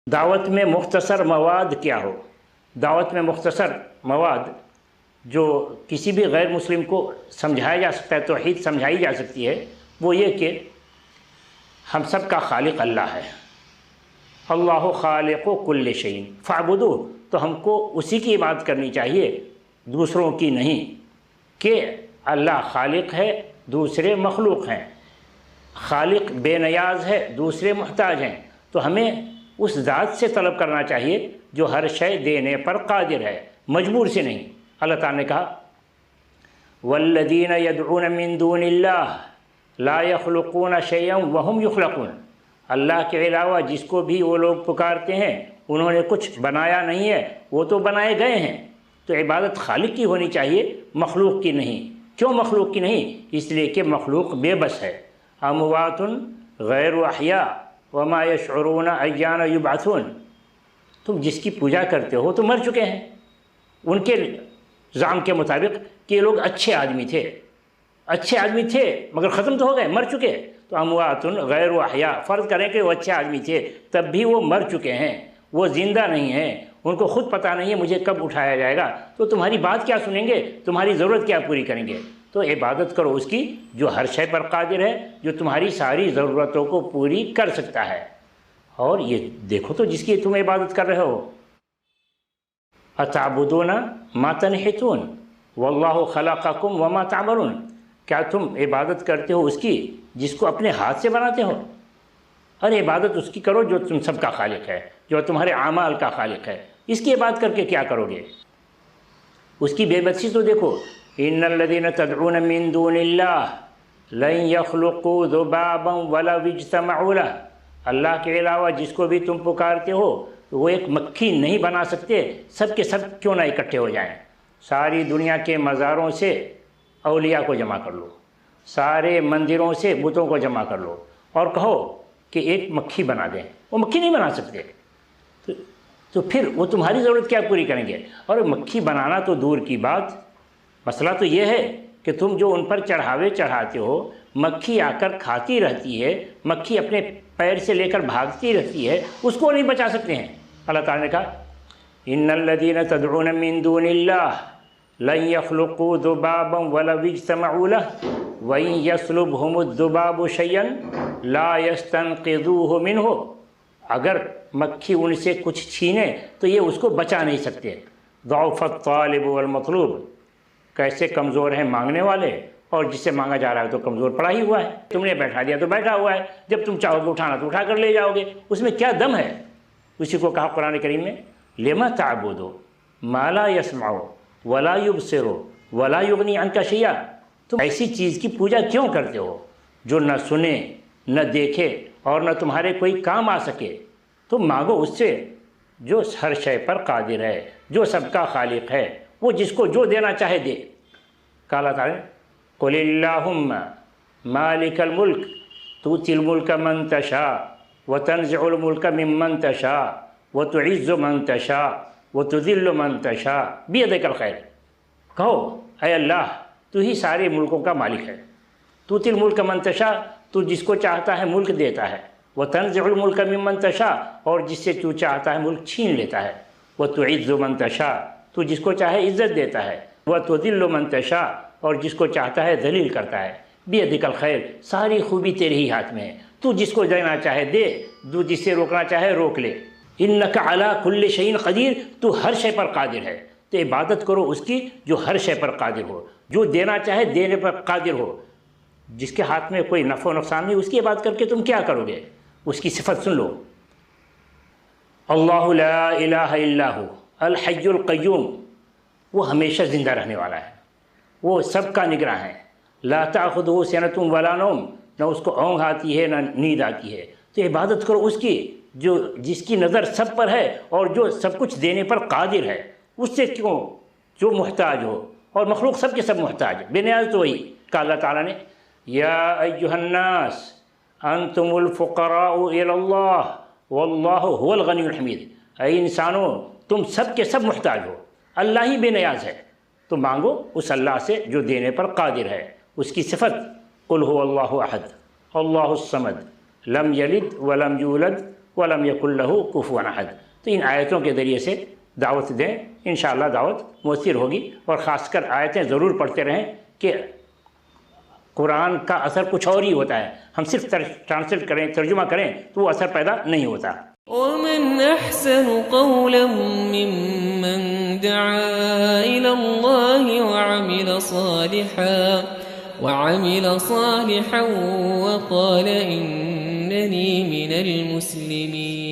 دعوت میں مختصر مواد کیا ہو؟ دعوت میں مختصر مواد جو کسی بھی غیر مسلم کو سمجھایا جا سکتا ہے، توحید سمجھائی جا سکتی ہے، وہ یہ کہ ہم سب کا خالق اللہ ہے۔ اللہ خالق کل شیء فاعبدوہ، تو ہم کو اسی کی عبادت کرنی چاہیے، دوسروں کی نہیں، کہ اللہ خالق ہے، دوسرے مخلوق ہیں، خالق بے نیاز ہے، دوسرے محتاج ہیں، تو ہمیں اس ذات سے طلب کرنا چاہیے جو ہر شے دینے پر قادر ہے، مجبور سے نہیں۔ اللہ تعالیٰ نے کہا والذین یدعون من دون اللہ لا یخلقون شیئا وہم یخلقون، اللہ کے علاوہ جس کو بھی وہ لوگ پکارتے ہیں انہوں نے کچھ بنایا نہیں ہے، وہ تو بنائے گئے ہیں۔ تو عبادت خالق کی ہونی چاہیے، مخلوق کی نہیں۔ کیوں مخلوق کی نہیں؟ اس لیے کہ مخلوق بے بس ہے۔ اموات غیر احیاء وما یشعرون ایان یبعثون، تم جس کی پوجا کرتے ہو تو مر چکے ہیں، ان کے زعم کے مطابق کہ یہ لوگ اچھے آدمی تھے مگر ختم تو ہو گئے، مر چکے۔ تو اموات غیر احیاء، فرض کریں کہ وہ اچھے آدمی تھے تب بھی وہ مر چکے ہیں، وہ زندہ نہیں ہیں، ان کو خود پتہ نہیں ہے مجھے کب اٹھایا جائے گا، تو تمہاری بات کیا سنیں گے، تمہاری ضرورت کیا پوری کریں گے؟ تو عبادت کرو اس کی جو ہر شے پر قادر ہے، جو تمہاری ساری ضرورتوں کو پوری کر سکتا ہے۔ اور یہ دیکھو تو جس کی تم عبادت کر رہے ہو، اتعبدون ما تنحتون واللہ خلقکم وما تعملون، کیا تم عبادت کرتے ہو اس کی جس کو اپنے ہاتھ سے بناتے ہو؟ ارے عبادت اس کی کرو جو تم سب کا خالق ہے، جو تمہارے اعمال کا خالق ہے، اس کی عبادت کر کے کیا کرو گے؟ اس کی بے بسی تو دیکھو، ان الذین تدعون من دون اللہ لن یخلقوا ذبابا ولو اجتمعوا لہ، اللہ کے علاوہ جس کو بھی تم پکارتے ہو وہ ایک مکھی نہیں بنا سکتے، سب کے سب کیوں نہ اکٹھے ہو جائیں۔ ساری دنیا کے مزاروں سے اولیاء کو جمع کر لو، سارے مندروں سے بتوں کو جمع کر لو اور کہو کہ ایک مکھی بنا دیں، وہ مکھی نہیں بنا سکتے، تو پھر وہ تمہاری ضرورت کیا پوری کریں گے؟ اور مکھی بنانا تو دور کی بات، مسئلہ تو یہ ہے کہ تم جو ان پر چڑھاوے چڑھاتے ہو، مکھی آ کر کھاتی رہتی ہے، مکھی اپنے پیر سے لے کر بھاگتی رہتی ہے، اس کو نہیں بچا سکتے ہیں۔ اللہ تعالیٰ نے کہا ان الذین تدعون من دون اللہ لن یخلقوا ذبابا ولو اجتمعوا لہ وإن یسلبہم الذباب شیئا لا یستنقذوہ منہ، اگر مکھی ان سے کچھ چھینے تو یہ اس کو بچا نہیں سکتے۔ ضعف الطالب والمطلوب، کیسے کمزور ہیں مانگنے والے، اور جس سے مانگا جا رہا ہے تو کمزور پڑا ہی ہوا ہے، تم نے بیٹھا دیا تو بیٹھا ہوا ہے، جب تم چاہو گے اٹھانا تو اٹھا کر لے جاؤ گے، اس میں کیا دم ہے؟ اسی کو کہا قرآن کریم میں لما تعبدوا ما لا يسمع ولا يبصر ولا يغني عنك شيئا، تم ایسی چیز کی پوجا کیوں کرتے ہو جو نہ سنے نہ دیکھے اور نہ تمہارے کوئی کام آ سکے؟ تم مانگو اس سے جو ہر شے پر قادر ہے، جو سب کا خالق ہے، وہ جس کو جو دینا چاہے دے۔ کہا اللہ تعالیٰ قل اللہم مالک الملک تؤتی الملک من تشاء وتنزع الملک ممن تشاء وتعز من تشاء وتذل من تشاء بیدک الخیر، کہو اے اللہ تو ہی سارے ملکوں کا مالک ہے، تؤتی الملک من تشاء، تو جس کو چاہتا ہے ملک دیتا ہے، وتنزع الملک ممن تشاء، اور جس سے تو چاہتا ہے ملک چھین لیتا ہے، وتعز من تشاء، تو جس کو چاہے عزت دیتا ہے، وتذل من تشاء، اور جس کو چاہتا ہے ذلیل کرتا ہے۔ بیدک الخیر، ساری خوبی تیرے ہی ہاتھ میں ہے، تو جس کو دینا چاہے دے، تو جس سے روکنا چاہے روک لے۔ انک علی کل شیء قدیر، تو ہر شے پر قادر ہے، تو عبادت کرو اس کی جو ہر شے پر قادر ہو، جو دینا چاہے دینے پر قادر ہو، جس کے ہاتھ میں کوئی نفع و نقصان نہیں، اس کی عبادت کر کے تم کیا کرو گے؟ اس کی صفت سن لو، اللہ لا الہ الا ہو الحی القیوم، وہ ہمیشہ زندہ رہنے والا ہے، وہ سب کا نگراں ہے۔ لا تأخذہ سنۃ ولا نوم، نہ اس کو اونگ آتی ہے نہ نیند آتی ہے، تو عبادت کرو اس کی جو جس کی نظر سب پر ہے اور جو سب کچھ دینے پر قادر ہے، اس سے کیوں جو محتاج ہو، اور مخلوق سب کے سب محتاج، بے نیاز تو وہی۔ کہا اللہ تعالیٰ نے یا ایھا الناس انتم الفقراء الی اللہ واللہ هو الغنی الحمید، اے انسانوں تم سب کے سب محتاج ہو، اللہ ہی بے نیاز ہے، تو مانگو اس اللہ سے جو دینے پر قادر ہے۔ اس کی صفت قل هو اللہ احد اللہ الصمد لم یلد ولم یولد ولم یکن له کفوا احد۔ تو ان آیتوں کے ذریعے سے دعوت دیں، انشاءاللہ دعوت مؤثر ہوگی، اور خاص کر آیتیں ضرور پڑھتے رہیں کہ قرآن کا اثر کچھ اور ہی ہوتا ہے، ہم صرف ٹرانسلیٹ کریں، ترجمہ کریں تو وہ اثر پیدا نہیں ہوتا۔ ومن أحسن قولا ممن دعا إلى الله وعمل صالحا وقال إنني من المسلمين۔